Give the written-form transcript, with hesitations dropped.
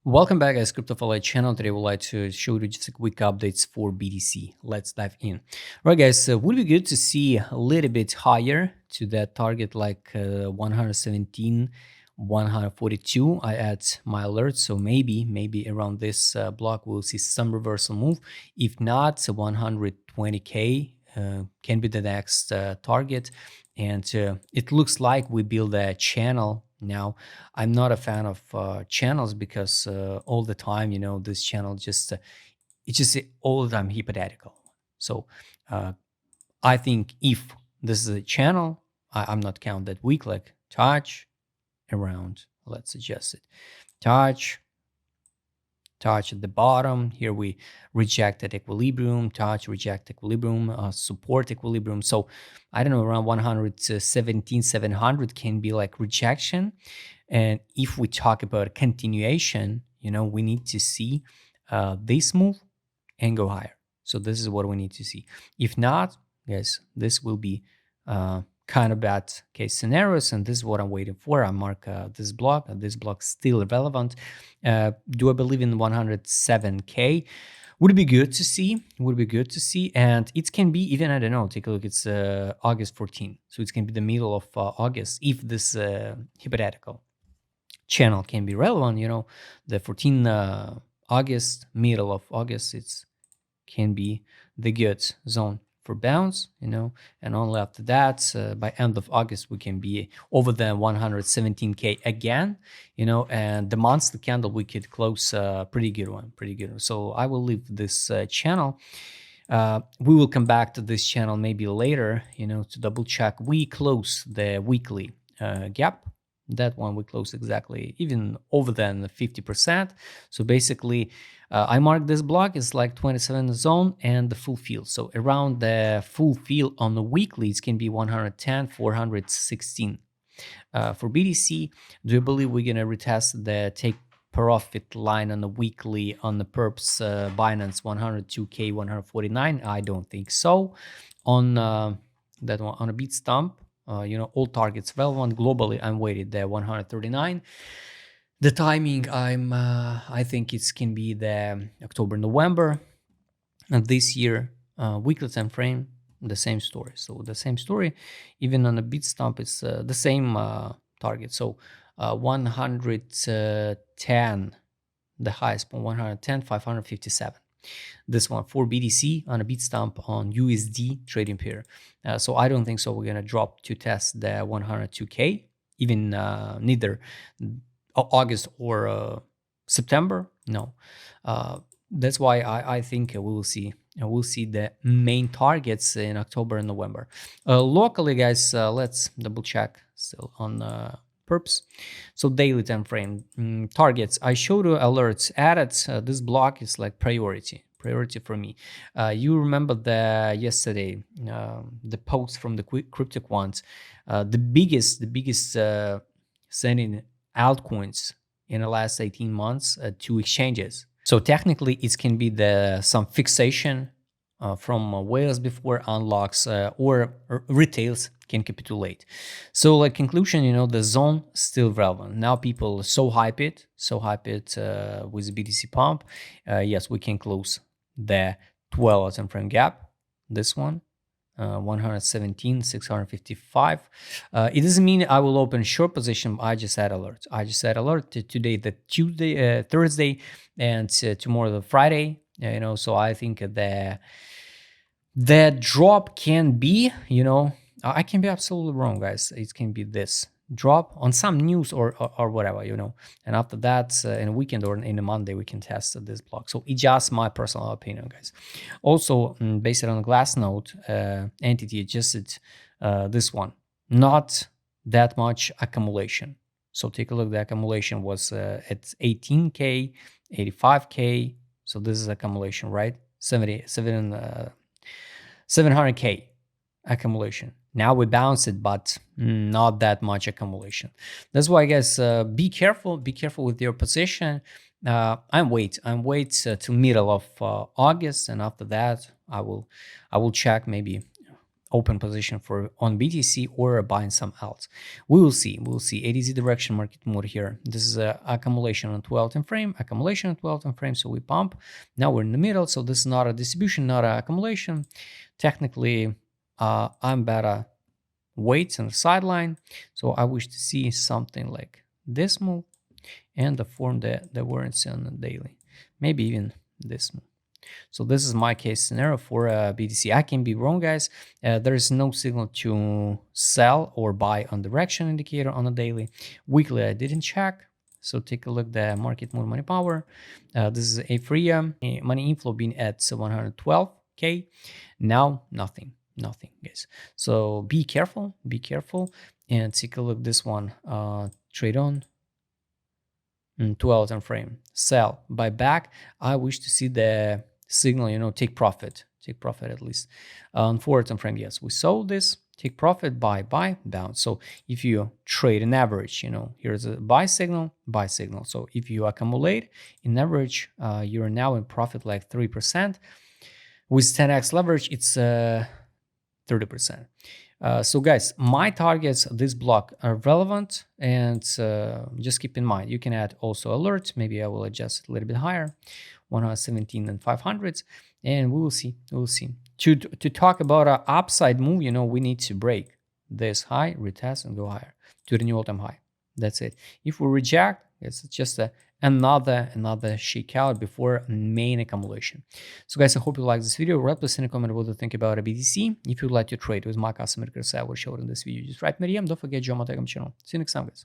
Welcome back, guys. CryptoFollow channel. Today, we'd like to show you just a quick updates for BTC. Let's dive in. Right, guys. Would be good to see a little bit higher to that target, like 117, 142. I add my alert, so maybe around this block we'll see some reversal move. If not, 120k can be the next target, and it looks like we build a channel. Now, I'm not a fan of channels because all the time, this channel just it's just all the time hypothetical. So I think if this is a channel, I'm not count that week, like touch around. Let's adjust it. Touch at the bottom. Here we rejected equilibrium, touch, reject equilibrium, support equilibrium. So I don't know, around 117, 700 can be like rejection. And if we talk about continuation, we need to see this move and go higher. So this is what we need to see. If not, yes, this will be kind of bad case scenarios, and this is what I'm waiting for. I mark this block, and this block still relevant. Do I believe in 107k? Would be good to see. And it can be even, I don't know, take a look, it's August 14, so it can be the middle of August. If this hypothetical channel can be relevant, the 14 August, middle of August, it's can be the good zone for bounce, and only after that, by end of August, we can be over the 117k again, and the monthly candle we could close pretty good one. So I will leave this channel. We will come back to this channel maybe later, to double check. We close the weekly gap. That one we close exactly even over than 50%. So basically, I mark this block is like 27 zone and the full field. So around the full field on the weekly, it can be 110, 416. For BTC, do you believe we're gonna retest the take profit line on the weekly on the perps Binance 102k 149? I don't think so. On that one on a beat stump. All targets relevant globally. I'm waiting there 139. The timing, I think it can be the October, November, and this year weekly time frame, the same story. So the same story, even on a beat stump, it's the same target. So 110, the highest point 110, 557. This one for BTC on a beat stump on USD trading pair. So I don't think so. We're gonna drop to test the 102k, even neither August or September. No, that's why I think we will see. We'll see the main targets in October and November. Locally, guys, let's double check still on perps. So daily time frame targets. I showed you alerts added. This block is like priority for me. You remember the yesterday the post from the crypto quants, the biggest sending altcoins in the last 18 months to exchanges. So technically, it can be some fixation from whales before unlocks or retails can capitulate. So like conclusion, the zone still relevant. Now people so hype it with BTC pump. Yes, we can close the 12 time frame gap. This one. 117, 655. It doesn't mean I will open short position. I just add alert. Today, the Tuesday, Thursday, and tomorrow the Friday. So I think the drop can be, I can be absolutely wrong, guys. It can be this drop on some news or whatever, and after that in a weekend or in a Monday we can test this block. So it's just my personal opinion, guys. Also based on Glassnode entity adjusted this one, not that much accumulation. So take a look. The accumulation was at 18k, 85k. So this is accumulation, right? 700k accumulation. Now we bounce it, but not that much accumulation. That's why, guys, be careful with your position. I'm wait till middle of August, and after that, I will check maybe open position for on BTC or buying some else. We will see. We'll see. ADZ direction market mood here. This is a accumulation on 12 time frame, accumulation on 12 time frame. So we pump. Now we're in the middle. So this is not a distribution, not an accumulation. Technically, I'm better wait on the sideline. So I wish to see something like this move and the form that we're in on the daily. Maybe even this move. So this is my case scenario for BTC. I can be wrong, guys. There is no signal to sell or buy on direction indicator on the daily. Weekly, I didn't check. So take a look at the market move money power. This is a free money inflow being at 112K. Now, nothing, guys. So be careful, and take a look this one. Trade on 12 time frame, sell, buy back. I wish to see the signal, take profit at least. On 4 time frame, yes, we sold this, take profit, buy, down. So if you trade an average, here's a buy signal. So if you accumulate in average, you're now in profit like 3%. With 10x leverage, it's 30%. So guys, my targets, this block are relevant, and just keep in mind, you can add also alerts. Maybe I will adjust it a little bit higher, 117 and 500s, and we will see. To talk about an upside move, we need to break this high, retest, and go higher to the new all-time high. That's it. If we reject, it's just another shake out before main accumulation. So guys, I hope you like this video. Write please in a comment what you think about a BTC. If you'd like to trade with my customer Chris I was showed in this video, just write me a DM. Don't forget, join my Telegram channel. See you next time, guys.